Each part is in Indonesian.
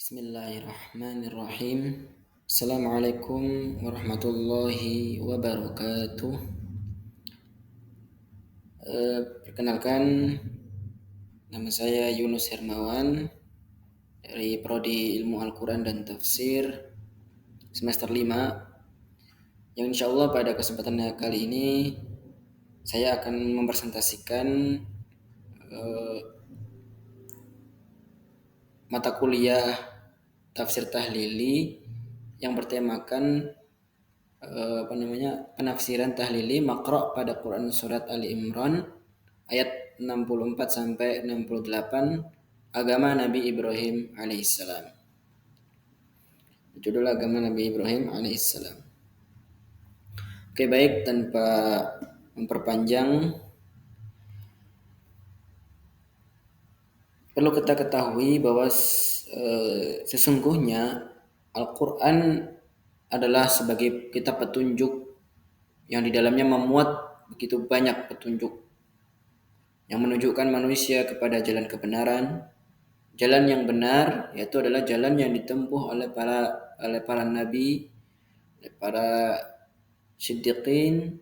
Bismillahirrahmanirrahim. Assalamualaikum warahmatullahi wabarakatuh. Perkenalkan, nama saya Yunus Hermawan dari Prodi Ilmu Al-Quran dan Tafsir semester 5, yang insya Allah pada kesempatan kali ini saya akan mempresentasikan mata kuliah Tafsir Tahlili yang bertemakan penafsiran tahlili makro pada Quran surat Ali Imran ayat 64 sampai 68, agama Nabi Ibrahim alaihissalam. Judul agama Nabi Ibrahim alaihissalam. Oke, baik, tanpa memperpanjang, perlu kita ketahui bahwa sesungguhnya Al-Quran adalah sebagai kitab petunjuk yang di dalamnya memuat begitu banyak petunjuk yang menunjukkan manusia kepada jalan kebenaran. Jalan yang benar yaitu adalah jalan yang ditempuh oleh para nabi, oleh para siddiqin,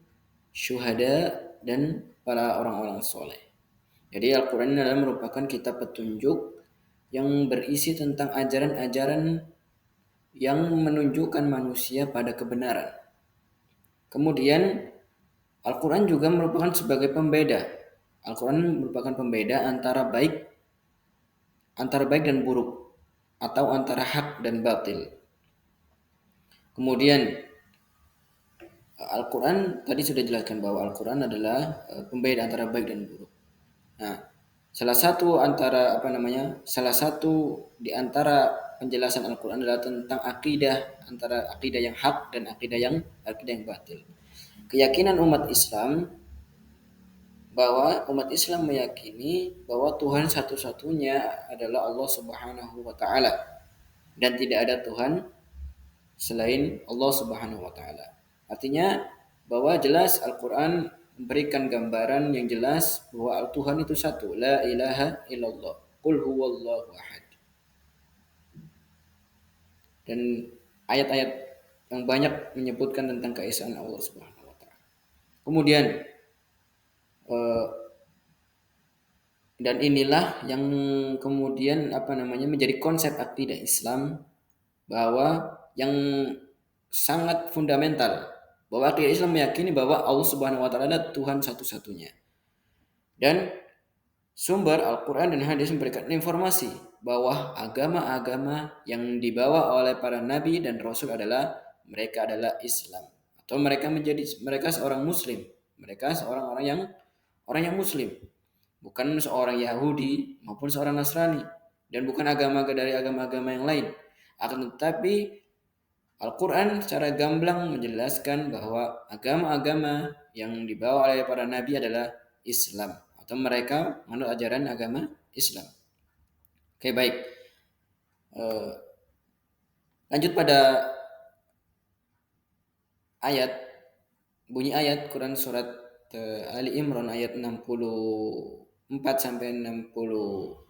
syuhada, dan para orang-orang soleh. Jadi Al-Quran adalah merupakan kitab petunjuk yang berisi tentang ajaran-ajaran yang menunjukkan manusia pada kebenaran. Kemudian Al-Quran juga merupakan sebagai pembeda. Al-Quran merupakan pembeda antara baik dan buruk, atau antara hak dan batil. Kemudian Al-Quran tadi sudah jelaskan bahwa Al-Quran adalah pembeda antara baik dan buruk. Nah, salah satu di antara penjelasan Al-Quran adalah tentang akidah, antara akidah yang hak dan akidah yang batil. Keyakinan umat Islam bahwa umat Islam meyakini bahwa Tuhan satu-satunya adalah Allah Subhanahu wa taala dan tidak ada Tuhan selain Allah Subhanahu wa taala. Artinya bahwa jelas Al-Qur'an memberikan gambaran yang jelas bahwa Tuhan itu satu, la ilaha illallah, qul huwallahu ahad. Dan ayat-ayat yang banyak menyebutkan tentang keesaan Allah Subhanahu wa taala. Kemudian dan inilah yang kemudian menjadi konsep akidah Islam, bahwa yang sangat fundamental, bahwa akidah Islam meyakini bahwa Allah Subhanahu wa taala adalah Tuhan satu-satunya. Dan sumber Al-Qur'an dan hadis memberikan informasi bahwa agama-agama yang dibawa oleh para nabi dan rasul mereka adalah Islam, atau mereka seorang muslim. Mereka orang yang muslim, bukan seorang Yahudi maupun seorang Nasrani, dan bukan agama dari agama-agama yang lain. Akan tetapi Al-Quran secara gamblang menjelaskan bahwa agama-agama yang dibawa oleh para nabi adalah Islam, atau mereka menurut ajaran agama Islam. Oke, baik. Lanjut pada bunyi ayat Quran surat Ali Imran ayat 64 sampai 68.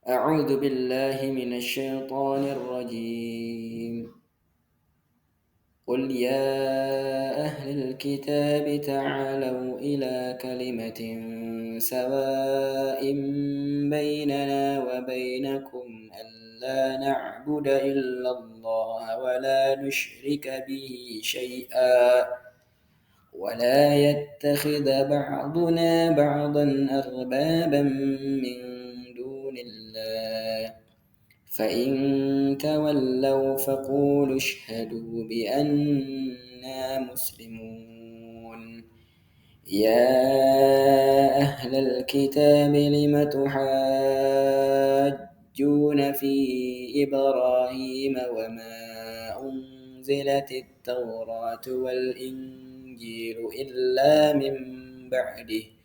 A'udzu billahi minasyaitonir rajim. Qul ya ahlal kitab ta'alu ila kalimatin sawa'in bainana wa bainakum alla na'budu illallah wa la nusyrika bihi syai'a wa la yattakhidha ba'duna ba'dan arbaban min dunillah فإن تولوا فقولوا اشهدوا بأننا مسلمون يا أهل الكتاب لم تحاجون في إبراهيم وما أنزلت التوراة والإنجيل إلا من بعده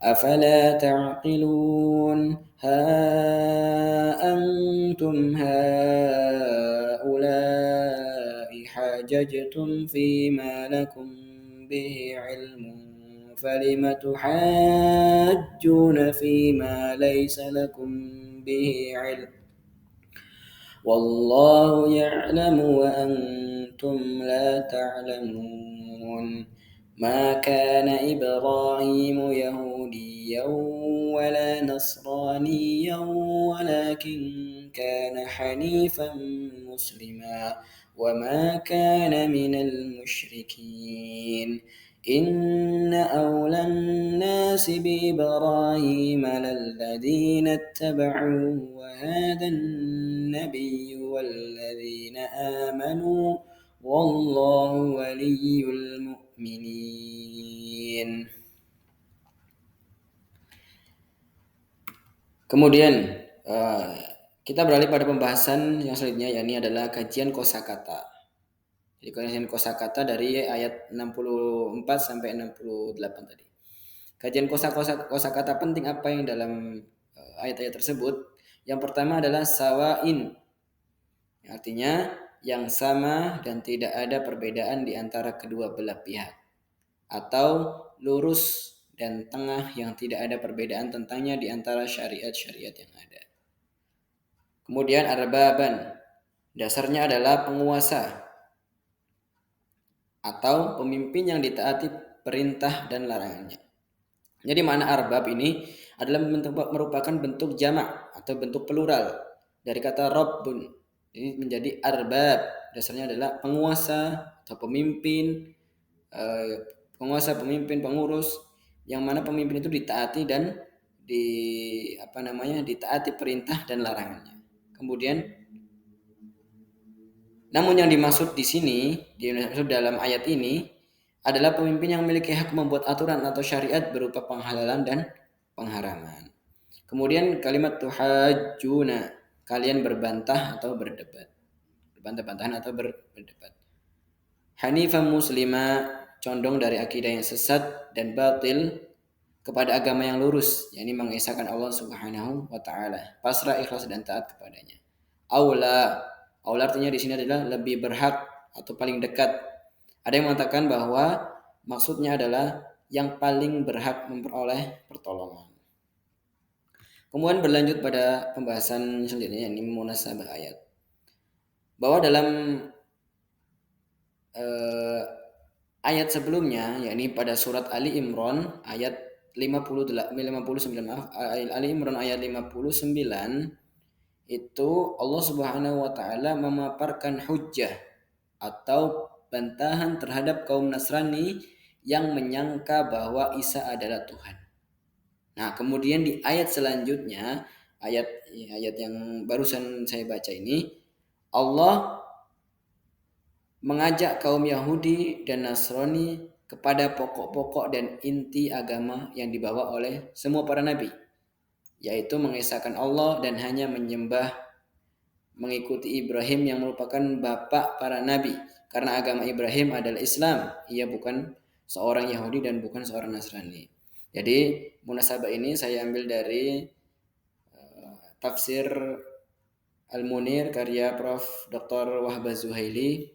أفلا تعقلون ها أنتم هؤلاء حاججتم فيما لكم به علم فلم تحاجون فيما ليس لكم به علم والله يعلم وأنتم لا تعلمون ما كان إبراهيم يهوديا ولا نصرانيا ولكن كان حنيفا مسلما وما كان من المشركين إن أولى الناس بإبراهيم للذين اتبعوه وهذا النبي والذين آمنوا والله ولي المؤمنين. Kemudian kita beralih pada pembahasan yang selanjutnya, yakni adalah kajian kosakata. Jadi kajian kosakata dari ayat 64 sampai 68 tadi. Kajian kosakata penting apa yang dalam ayat-ayat tersebut? Yang pertama adalah sawain, artinya yang sama dan tidak ada perbedaan di antara kedua belah pihak, atau lurus dan tengah yang tidak ada perbedaan tentangnya di antara syariat-syariat yang ada. Kemudian arbaban, dasarnya adalah penguasa atau pemimpin yang ditaati perintah dan larangannya. Jadi makna arbab ini adalah merupakan bentuk jamak atau bentuk plural dari kata rabbun. Ini menjadi arbab, dasarnya adalah penguasa atau pemimpin, pengurus, yang mana pemimpin itu ditaati dan ditaati perintah dan larangannya. Kemudian namun yang dimaksud di sini, dimaksud dalam ayat ini adalah pemimpin yang memiliki hak membuat aturan atau syariat berupa penghalalan dan pengharaman. Kemudian kalimat tuhajjuna, kalian berbantah atau berdebat. Berbantah-bantahan atau berdebat. Hanifan muslima, condong dari akidah yang sesat dan batil kepada agama yang lurus, yakni mengesahkan Allah Subhanahu wa taala, pasrah, ikhlas dan taat kepadanya. Aula artinya di sini adalah lebih berhak atau paling dekat. Ada yang mengatakan bahwa maksudnya adalah yang paling berhak memperoleh pertolongan. Kemudian berlanjut pada pembahasan selanjutnya, yakni munasabah ayat. Bahwa dalam ayat sebelumnya, yakni pada surat Ali Imran ayat 59, Ali Imran ayat 59, itu Allah Subhanahu wa taala memaparkan hujjah atau bantahan terhadap kaum Nasrani yang menyangka bahwa Isa adalah Tuhan. Nah, kemudian di ayat selanjutnya, ayat yang barusan saya baca ini, Allah mengajak kaum Yahudi dan Nasrani kepada pokok-pokok dan inti agama yang dibawa oleh semua para nabi, yaitu mengesahkan Allah dan hanya mengikuti Ibrahim yang merupakan bapak para nabi, karena agama Ibrahim adalah Islam, ia bukan seorang Yahudi dan bukan seorang Nasrani. Jadi munasabah ini saya ambil dari tafsir Al-Munir karya Prof. Dr. Wahbah Zuhaili.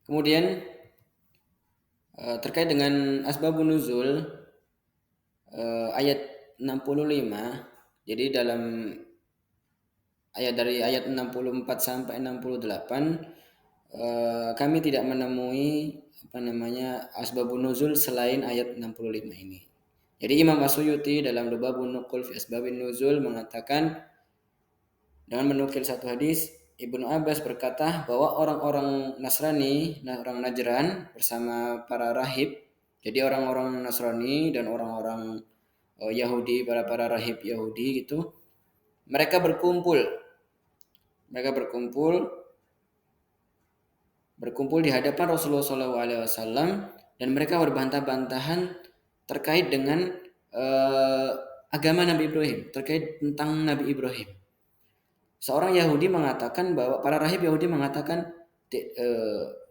Kemudian terkait dengan asbabun nuzul ayat 65, jadi dalam dari ayat 64 sampai 68 kami tidak menemui asbabun nuzul selain ayat 65 ini. Jadi Imam As-Suyuti dalam Lubabun Nuqul fi Asbabin Nuzul mengatakan dengan menukil satu hadis, Ibnu Abbas berkata bahwa orang-orang Nasrani, orang Najran bersama para rahib, jadi orang-orang Nasrani dan orang-orang Yahudi, para rahib Yahudi gitu, mereka berkumpul di hadapan Rasulullah SAW dan mereka berbantah-bantahan terkait dengan agama Nabi Ibrahim, terkait tentang Nabi Ibrahim. Seorang Yahudi mengatakan bahwa para rahib Yahudi mengatakan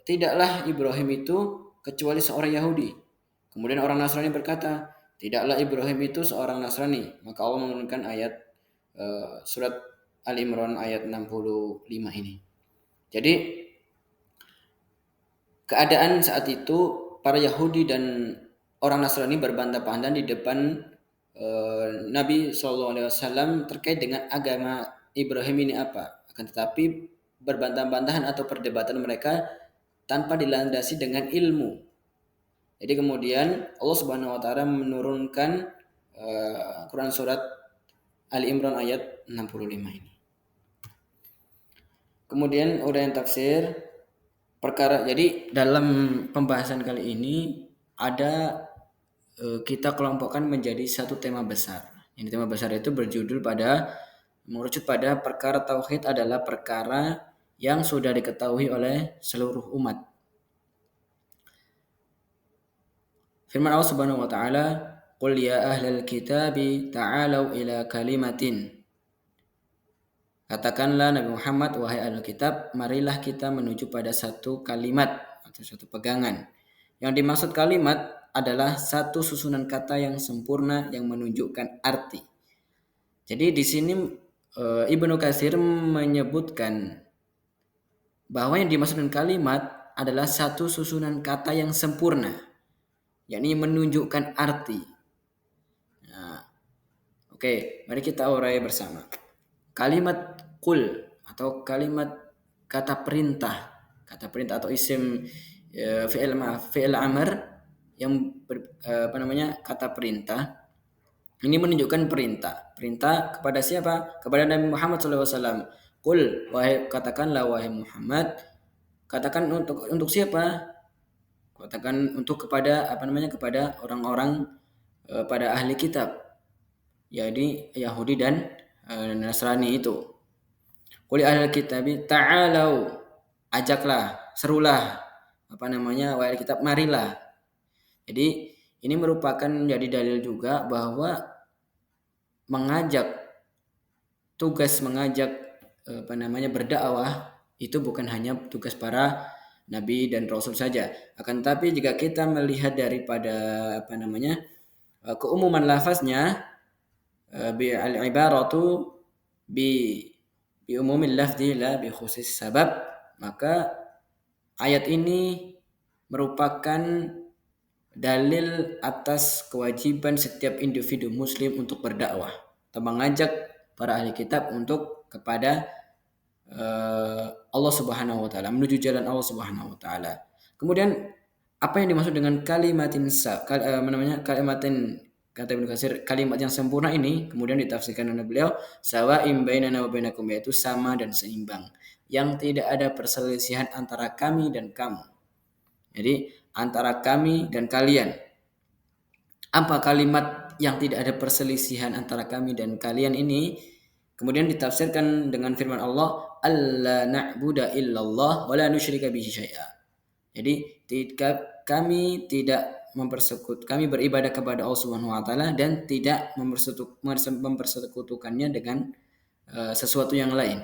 tidaklah Ibrahim itu kecuali seorang Yahudi. Kemudian orang Nasrani berkata, tidaklah Ibrahim itu seorang Nasrani. Maka Allah menurunkan ayat surat Al-Imran ayat 65 ini. Jadi keadaan saat itu para Yahudi dan orang Nasrani berbantah-bantah di depan Nabi SAW terkait dengan agama Ibrahim ini apa. Akan tetapi berbantah-bantahan atau perdebatan mereka tanpa dilandasi dengan ilmu. Jadi kemudian Allah Subhanahu wa taala menurunkan Quran surat Ali Imran ayat 65 ini. Kemudian uraian tafsir perkara. Jadi dalam pembahasan kali ini ada kita kelompokkan menjadi satu tema besar. Ini tema besar itu berjudul merucut pada perkara tauhid adalah perkara yang sudah diketahui oleh seluruh umat. Firman Allah Subhanahu wa taala, "Qul ya ahlal kitabi ta'alu ila kalimatin." Katakanlah Nabi Muhammad, wahai ahlul kitab, marilah kita menuju pada satu kalimat atau satu pegangan. Yang dimaksud kalimat adalah satu susunan kata yang sempurna yang menunjukkan arti. Jadi di sini Ibnu Katsir menyebutkan bahwa yang dimaksud dengan kalimat adalah satu susunan kata yang sempurna, yakni menunjukkan arti. Nah, oke, mari kita urai bersama. Kalimat kul atau kalimat kata perintah atau isim fi'il amr yang kata perintah ini menunjukkan perintah kepada siapa? Kepada Nabi Muhammad SAW. Qul, katakanlah wahai Muhammad, katakan untuk siapa? Katakan untuk kepada kepada orang-orang pada ahli kitab, jadi Yahudi dan Nasrani itu. Qul ahli kitabi ta'alau, ajaklah, serulah wahai kitab, marilah. Jadi ini merupakan jadi dalil juga bahwa tugas mengajak berdakwah itu bukan hanya tugas para nabi dan rasul saja, akan tapi jika kita melihat daripada keumuman lafaznya, al-ibaratu bi umumil lafzi la bi khusus sabab, maka ayat ini merupakan dalil atas kewajiban setiap individu muslim untuk berdakwah atau mengajak para ahli kitab untuk kepada Allah Subhanahu wa taala, menuju jalan Allah Subhanahu wa taala. Kemudian apa yang dimaksud dengan kalimatin kata Ibnu Katsir, kalimat yang sempurna ini kemudian ditafsirkan oleh beliau, sawa'im bainana wa bainakum, yaitu sama dan seimbang, yang tidak ada perselisihan antara kami dan kamu. Jadi antara kami dan kalian. Apa kalimat yang tidak ada perselisihan antara kami dan kalian ini? Kemudian ditafsirkan dengan firman Allah, alla na'budu illallah wa la nusyrika bihi syai'a. Jadi kami beribadah kepada Allah Subhanahu wa taala dan tidak mempersekutukannya dengan sesuatu yang lain.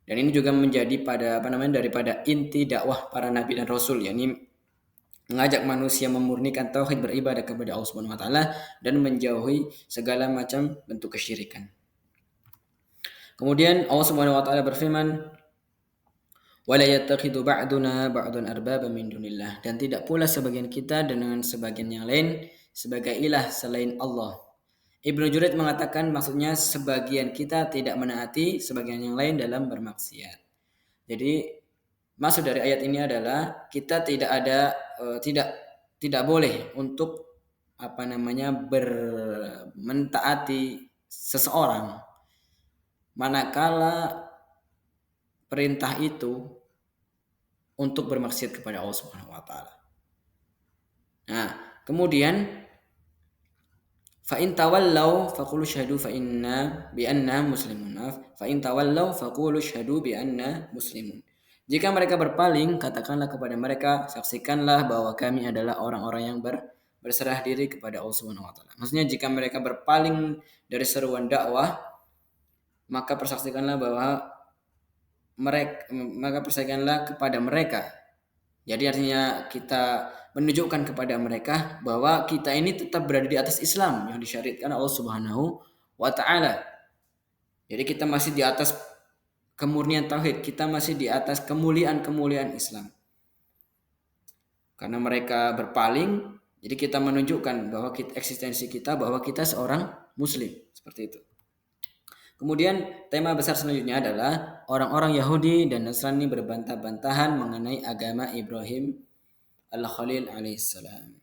Dan ini juga menjadi daripada inti dakwah para nabi dan rasul, yakni mengajak manusia memurnikan tauhid, beribadah kepada Allah Subhanahu wa taala dan menjauhi segala macam bentuk kesyirikan. Kemudian Allah Subhanahu wa taala berfirman, wala yattakhidhu ba'duna ba'dan arbaba min dunillah, dan tidak pula sebagian kita dengan sebagian yang lain sebagai ilah selain Allah. Ibnu Juraid mengatakan maksudnya sebagian kita tidak menaati sebagian yang lain dalam bermaksiat. Jadi maksud dari ayat ini adalah kita tidak boleh untuk mentaati seseorang manakala perintah itu untuk bermaksiat kepada Allah Subhanahu wa taala. Nah, kemudian fa in tawallaw faqulu syahadu bi anna muslimun. Fa in tawallaw faqulu syahadu bi anna muslimun. Jika mereka berpaling, katakanlah kepada mereka, saksikanlah bahwa kami adalah orang-orang yang berserah diri kepada Allah Subhanahu wa taala. Maksudnya jika mereka berpaling dari seruan dakwah, maka persaksikanlah kepada mereka. Jadi artinya kita menunjukkan kepada mereka bahwa kita ini tetap berada di atas Islam yang disyariatkan Allah Subhanahu wa taala. Jadi kita masih di atas kemurnian tauhid, kita masih di atas kemuliaan Islam. karena mereka berpaling, jadi kita menunjukkan bahwa eksistensi kita, bahwa kita seorang Muslim, seperti itu. Kemudian tema besar selanjutnya adalah orang-orang Yahudi dan Nasrani berbantah-bantahan mengenai agama Ibrahim Al-Khalil alaihissalam.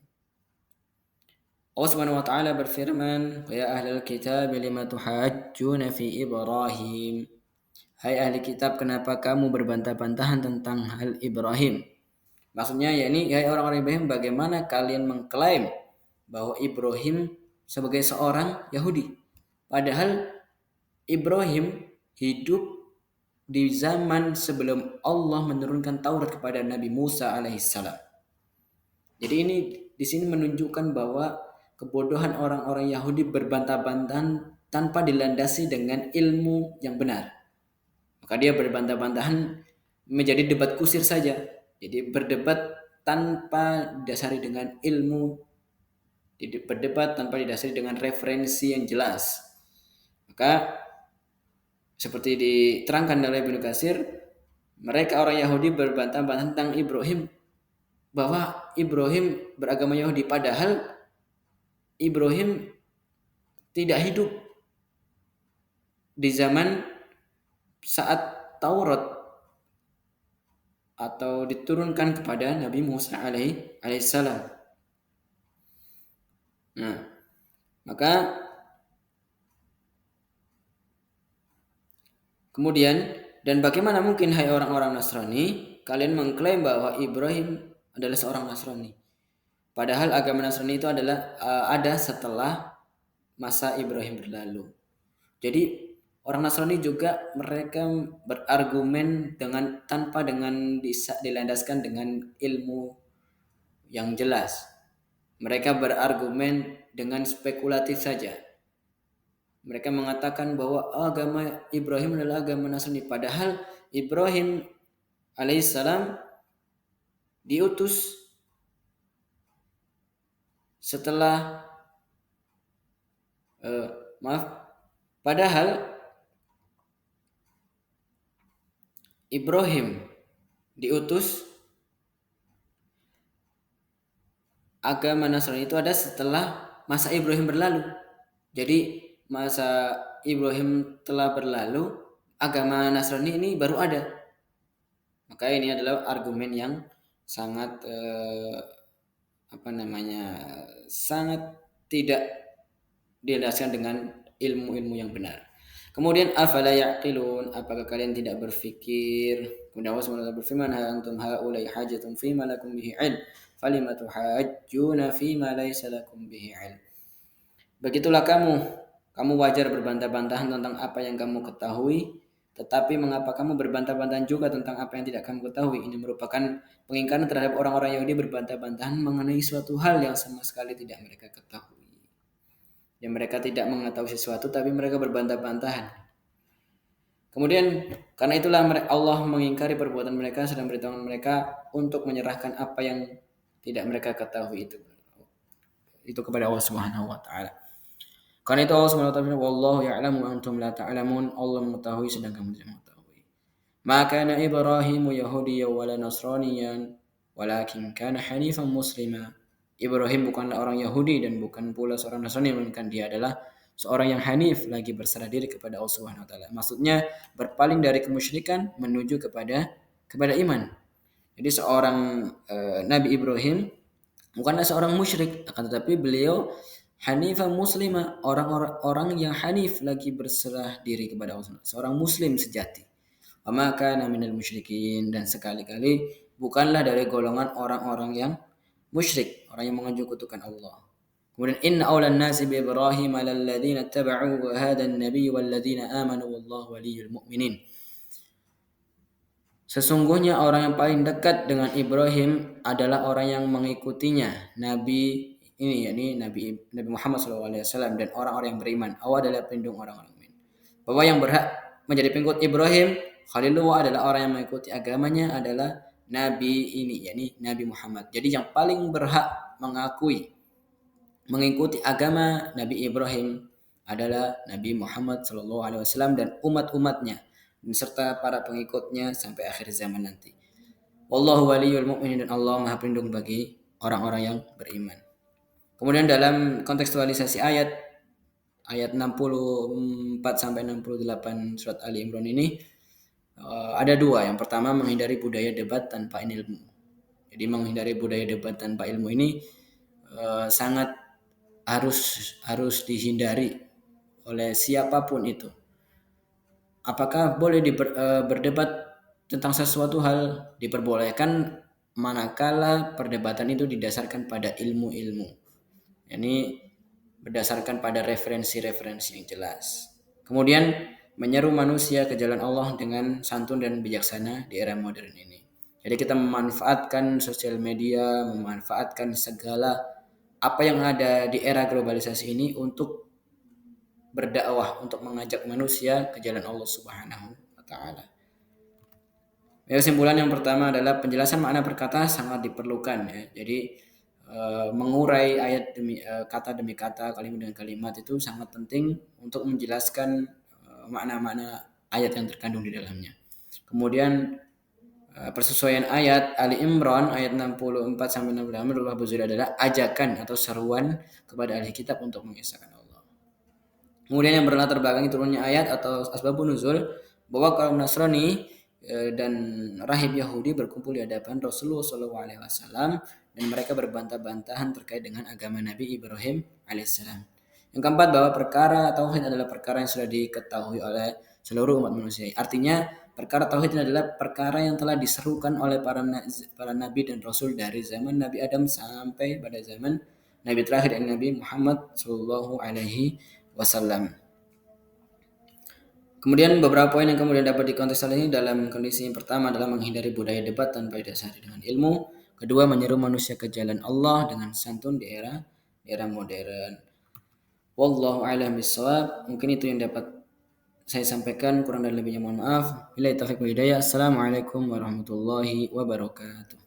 Allah Subhanahu wa taala berfirman, "Ya ahlal kitab lima tuhajjuna fi Ibrahim?" Hai ahli kitab, kenapa kamu berbantah-bantahan tentang hal Ibrahim? Maksudnya yakni, hai orang-orang Ibrahim, bagaimana kalian mengklaim bahwa Ibrahim sebagai seorang Yahudi? Padahal Ibrahim hidup di zaman sebelum Allah menurunkan Taurat kepada Nabi Musa alaihissalam. Jadi ini di sini menunjukkan bahwa kebodohan orang-orang Yahudi berbantah-bantahan tanpa dilandasi dengan ilmu yang benar. Maka dia berbantah-bantahan menjadi debat kusir saja. Jadi berdebat tanpa didasari dengan ilmu, berdebat tanpa didasari dengan referensi yang jelas. Maka seperti diterangkan oleh Ibnu Katsir, mereka orang Yahudi berbantah-bantahan tentang Ibrahim, bahwa Ibrahim beragama Yahudi, padahal Ibrahim tidak hidup di zaman saat Taurat atau diturunkan kepada Nabi Musa alaihissalam. Nah, maka kemudian, dan bagaimana mungkin hai orang-orang Nasrani kalian mengklaim bahwa Ibrahim adalah seorang Nasrani? Padahal agama Nasrani itu adalah ada setelah masa Ibrahim berlalu. Jadi orang Nasrani juga mereka berargumen tanpa dilandaskan dengan ilmu yang jelas. Mereka berargumen dengan spekulatif saja. Mereka mengatakan bahwa agama Ibrahim adalah agama Nasrani, padahal Ibrahim alaihissalam diutus setelah padahal Ibrahim diutus, agama Nasrani itu ada setelah masa Ibrahim berlalu. Jadi masa Ibrahim telah berlalu, agama Nasrani ini baru ada. Maka ini adalah argumen yang sangat sangat tidak dilandaskan dengan ilmu-ilmu yang benar. Kemudian afala yaqilun, apakah kalian tidak berpikir? Kemudian Allah SWT berfirman, ha antum haulai hajatun fima lakum bihi ilm falima tuhajjuna fima laysa lakum bihi ilm. Begitulah kamu wajar berbantah-bantahan tentang apa yang kamu ketahui, tetapi mengapa kamu berbantah-bantahan juga tentang apa yang tidak kamu ketahui? Ini merupakan pengingkaran terhadap orang-orang Yahudi berbantah-bantahan mengenai suatu hal yang sama sekali tidak mereka ketahui. Yang mereka tidak mengetahui sesuatu, tapi mereka berbantah-bantahan. Kemudian karena itulah Allah mengingkari perbuatan mereka, sedang beritahu mereka untuk menyerahkan apa yang tidak mereka ketahui itu kepada Allah Subhanahu wa taala. Karena itu Allah Subhanahu wa taala, wallahu ya'lamu antum la ta'lamun, Allah mengetahui sedangkan kamu tidak mengetahui. Maka kana Ibrahim yahudiyyan wala nasraniyan walakin kana hanifan muslima. Ibrahim bukanlah orang Yahudi dan bukan pula seorang Nasrani, melainkan dia adalah seorang yang hanif, lagi berserah diri kepada Allah Subhanahu wa taala. Maksudnya berpaling dari kemusyrikan menuju kepada iman. Jadi seorang Nabi Ibrahim bukanlah seorang musyrik, akan tetapi beliau hanifah muslimah, orang yang hanif, lagi berserah diri kepada Allah, seorang muslim sejati. Wa ma kana minal musyrikin, dan sekali-kali bukanlah dari golongan orang-orang yang musyrik, orang yang menyekutukan Allah. Kemudian inna awlan nasi bi Ibrahim lalladzina taba'u wa hadha an-nabiy walladzina amanu wallahu waliyul mu'minin. Sesungguhnya orang yang paling dekat dengan Ibrahim adalah orang yang mengikutinya, Nabi ini yakni Nabi Muhammad SAW dan orang-orang yang beriman. Allah adalah pelindung orang-orang beriman. Bahwa yang berhak menjadi pengikut Ibrahim Khalilullah adalah orang yang mengikuti agamanya adalah Nabi ini, yakni Nabi Muhammad. Jadi yang paling berhak mengikuti agama Nabi Ibrahim adalah Nabi Muhammad SAW dan umat-umatnya serta para pengikutnya sampai akhir zaman nanti. Wallahu waliyul mu'minin, dan Allah Maha pelindung bagi orang-orang yang beriman. Kemudian dalam kontekstualisasi ayat 64 sampai 68 surat Ali Imran ini ada dua. Yang pertama, menghindari budaya debat tanpa ilmu. Jadi menghindari budaya debat tanpa ilmu ini sangat harus dihindari oleh siapapun itu. Apakah boleh berdebat tentang sesuatu hal? Diperbolehkan manakala perdebatan itu didasarkan pada ilmu-ilmu. Ini berdasarkan pada referensi-referensi yang jelas. Kemudian menyeru manusia ke jalan Allah dengan santun dan bijaksana di era modern ini. Jadi kita memanfaatkan sosial media, memanfaatkan segala apa yang ada di era globalisasi ini untuk berdakwah, untuk mengajak manusia ke jalan Allah Subhanahu wa taala. Kesimpulan yang pertama adalah penjelasan makna perkata sangat diperlukan ya. Jadi mengurai ayat kata demi kata, kalimat demi kalimat itu sangat penting untuk menjelaskan makna-makna ayat yang terkandung di dalamnya. Kemudian persesuaian ayat Ali Imran ayat 64 sampai 65 menurut Abu Zuhair adalah ajakan atau seruan kepada ahli kitab untuk mengesahkan Allah. Kemudian yang berlatar belakang turunnya ayat atau asbabun nuzul bahwa kaum Nasrani dan rahib Yahudi berkumpul di hadapan Rasulullah SAW dan mereka berbantah-bantahan terkait dengan agama Nabi Ibrahim alaihissalam. Yang keempat, bahwa perkara tauhid adalah perkara yang sudah diketahui oleh seluruh umat manusia. Artinya perkara tauhid adalah perkara yang telah diserukan oleh para nabi dan rasul dari zaman Nabi Adam sampai pada zaman Nabi terakhir Nabi Muhammad Shallallahu Alaihi Wasallam. Kemudian beberapa poin yang kemudian dapat dikontekstualisasi dalam kondisi yang pertama adalah menghindari budaya debat tanpa didasari dengan ilmu. Kedua, menyeru manusia ke jalan Allah dengan santun di era modern. Wallahu a'lam bishawab. Mungkin itu yang dapat saya sampaikan, kurang dan lebihnya mohon maaf. Billahi taufiq wal hidayah. Assalamualaikum warahmatullahi wabarakatuh.